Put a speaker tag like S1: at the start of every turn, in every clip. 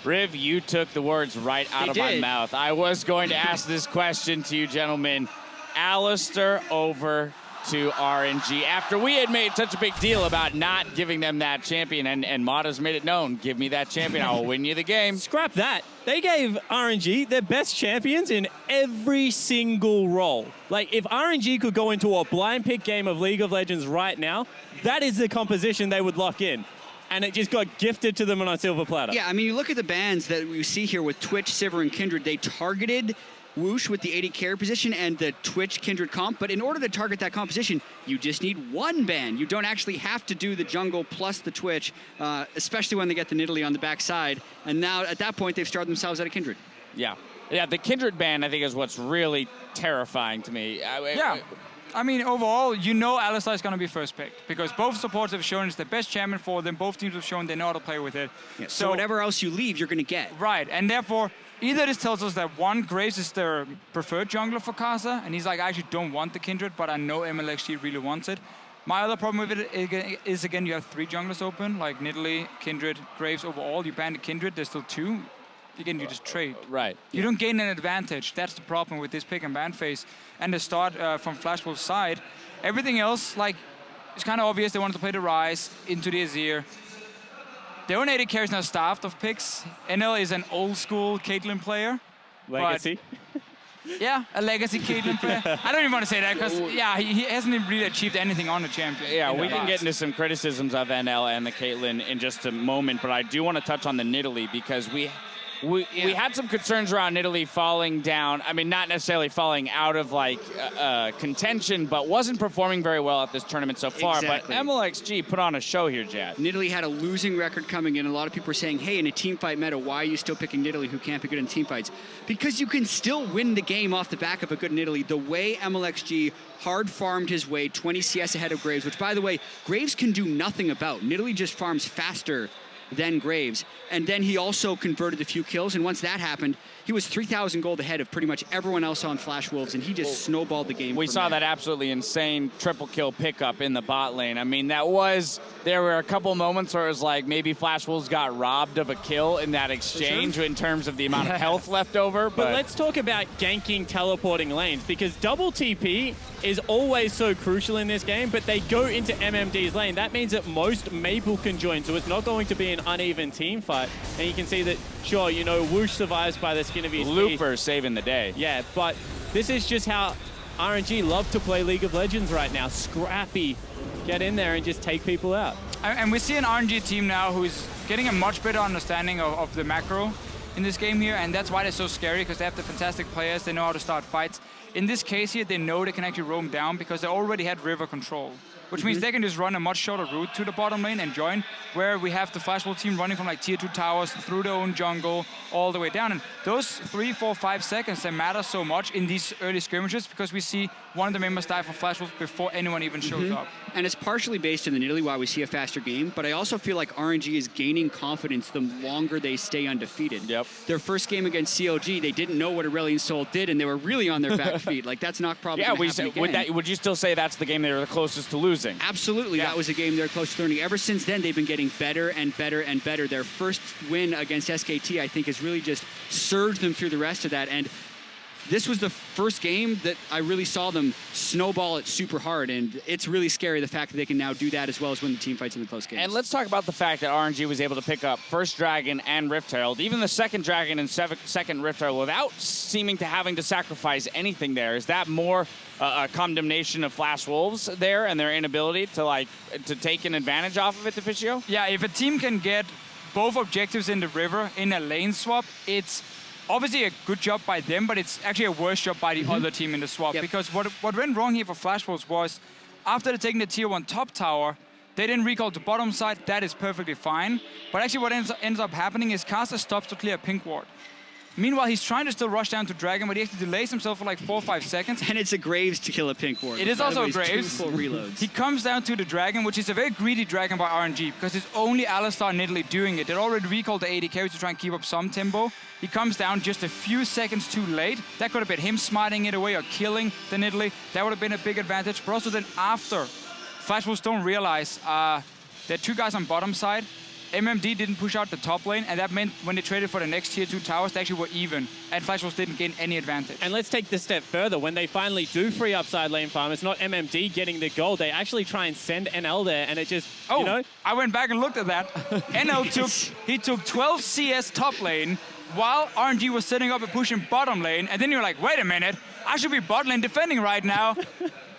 S1: Riv, you took the words right out of my mouth. I was going to ask this question to you, gentlemen. Alistar over to RNG after we had made such a big deal about not giving them that champion, and Mata's made it known, give me that champion, I will win you the game.
S2: Scrap that. They gave RNG their best champions in every single role. Like, if RNG could go into a blind pick game of League of Legends right now, that is the composition they would lock in. And it just got gifted to them on a silver platter.
S3: Yeah, I mean, you look at the bans that we see here with Twitch, Sivir, and Kindred. They targeted wuxx with the AD carry position and the Twitch Kindred comp, but in order to target that composition, you just need one ban. You don't actually have to do the jungle plus the Twitch, especially when they get the Nidalee on the backside. And now, at that point, they've started themselves out of Kindred.
S1: Yeah. Yeah, the Kindred ban, I think, is what's really terrifying to me.
S4: I mean, overall, you know Alistar is going to be first picked because both supports have shown it's the best champion for them. Both teams have shown they know how to play with it.
S3: Yeah, so whatever else you leave, you're going to get.
S4: Right, and therefore, either this tells us that one, Graves is their preferred jungler for Karsa, and he's like, I actually don't want the Kindred, but I know mlxg really wants it. My other problem with it is, again, you have 3 junglers open, like Nidalee, Kindred, Graves overall. You ban the Kindred, there's still 2. Again, you just trade.
S1: Right.
S4: You don't gain an advantage. That's the problem with this pick and ban phase. And the start from Flashwolf's side. Everything else, like, it's kind of obvious they wanted to play the Ryze into the Azir. Their own AD carry is now staffed of picks. NL is an old school Caitlyn player.
S2: Legacy.
S4: Yeah, a legacy Caitlyn player. I don't even want to say that because, yeah, he hasn't even really achieved anything on the champion.
S1: Yeah, we can get into some criticisms of NL and the Caitlyn in just a moment, but I do want to touch on the Nidalee because we had some concerns around Nidalee falling down. I mean, not necessarily falling out of, like, contention, but wasn't performing very well at this tournament so far.
S3: Exactly.
S1: But mlxg put on a show here, Jad.
S3: Nidalee had a losing record coming in. A lot of people are saying, hey, in a teamfight meta, why are you still picking Nidalee who can't be good in teamfights? Because you can still win the game off the back of a good Nidalee. The way mlxg hard farmed his way 20 CS ahead of Graves, which, by the way, Graves can do nothing about. Nidalee just farms faster than Graves. And then he also converted a few kills, and once that happened, he was 3,000 gold ahead of pretty much everyone else on Flash Wolves, and he just snowballed the game.
S1: We saw that absolutely insane triple kill pickup in the bot lane. I mean, there were a couple moments where it was like maybe Flash Wolves got robbed of a kill in that exchange in terms of the amount of health left over.
S2: But let's talk about ganking teleporting lanes, because double TP is always so crucial in this game, but they go into MMD's lane. That means that most Maple can join, so it's not going to be an uneven team fight. And you can see that, sure, you know, wuxx survives by the skin of his teeth.
S1: Looper saving the day.
S2: Yeah, but this is just how RNG love to play League of Legends right now. Scrappy. Get in there and just take people out.
S4: And we see an RNG team now who's getting a much better understanding of the macro in this game here, and that's why they're so scary, because they have the fantastic players. They know how to start fights. In this case here, they know they can actually roam down because they already had river control, which means they can just run a much shorter route to the bottom lane and join, where we have the Flash Wolf team running from like tier 2 towers through their own jungle all the way down. And those 3, 4, 5 seconds, they matter so much in these early skirmishes because we see one of the members die for Flash Wolf before anyone even shows up.
S3: And it's partially based in the Nidalee why we see a faster game, but I also feel like RNG is gaining confidence the longer they stay undefeated.
S1: Yep.
S3: Their first game against CLG, they didn't know what Aurelion Sol did, and they were really on their back feet. Like, that's not probably
S1: Yeah, would you still say that's the game they were the closest to losing?
S3: Absolutely, that was a game they're close to learning. Ever since then, they've been getting better and better and better. Their first win against SKT, I think, has really just surged them through the rest of that. And this was the first game that I really saw them snowball it super hard, and it's really scary, the fact that they can now do that as well as win the team fights in the close games.
S1: And let's talk about the fact that RNG was able to pick up first Dragon and Rift Herald, even the second Dragon and second Rift Herald, without seeming to having to sacrifice anything there. Is that more a condemnation of Flash Wolves there and their inability to take an advantage off of it, Deficio?
S4: Yeah, if a team can get both objectives in the river in a lane swap, it's obviously a good job by them, but it's actually a worse job by the other team in the swap. Because what went wrong here for Flash Wolves was, after taking the tier 1 top tower, they didn't recall to bottom side. That is perfectly fine. But actually what ends up happening is Karsa stops to clear a pink ward. Meanwhile, he's trying to still rush down to Dragon, but he actually delays himself for like 4 or 5 seconds.
S3: And it's a Graves to kill a pink ward.
S4: It is also a Graves.
S3: 2 full reloads.
S4: He comes down to the Dragon, which is a very greedy Dragon by RNG, because it's only Alistar and Nidalee doing it. They already recalled the AD carry to try and keep up some tempo. He comes down just a few seconds too late. That could have been him smiting it away or killing the Nidalee. That would have been a big advantage. But also then after, Flash Wolves don't realize there are 2 guys on bottom side. MMD didn't push out the top lane, and that meant when they traded for the next tier 2 towers, they actually were even, and Flashwolves didn't gain any advantage.
S2: And let's take this step further. When they finally do free up side lane farm, it's not MMD getting the gold. They actually try and send NL there, and it just, you know.
S4: I went back and looked at that. NL took 12 CS top lane, while RNG was setting up and pushing bottom lane, and then you're like, wait a minute, I should be bot lane defending right now.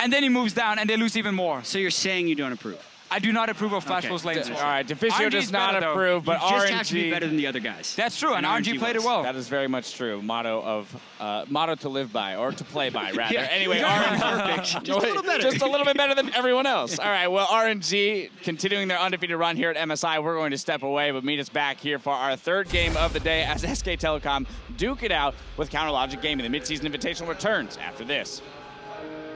S4: And then he moves down, and they lose even more.
S3: So you're saying you don't approve?
S4: I do not approve of Flashwolves lane swap.
S1: All right, Deficio does not approve, but
S3: You just
S1: RNG...
S3: have to be better than the other guys.
S4: That's true, and RNG played it well.
S1: That is very much true. Motto to live by, or to play by, rather.
S3: Yeah.
S1: Anyway,
S3: Perfect. Just a little better.
S1: Just a little bit better than everyone else. All right, well, RNG continuing their undefeated run here at MSI. We're going to step away, but meet us back here for our third game of the day as SK Telecom duke it out with Counterlogic Gaming. The midseason Invitational returns after this.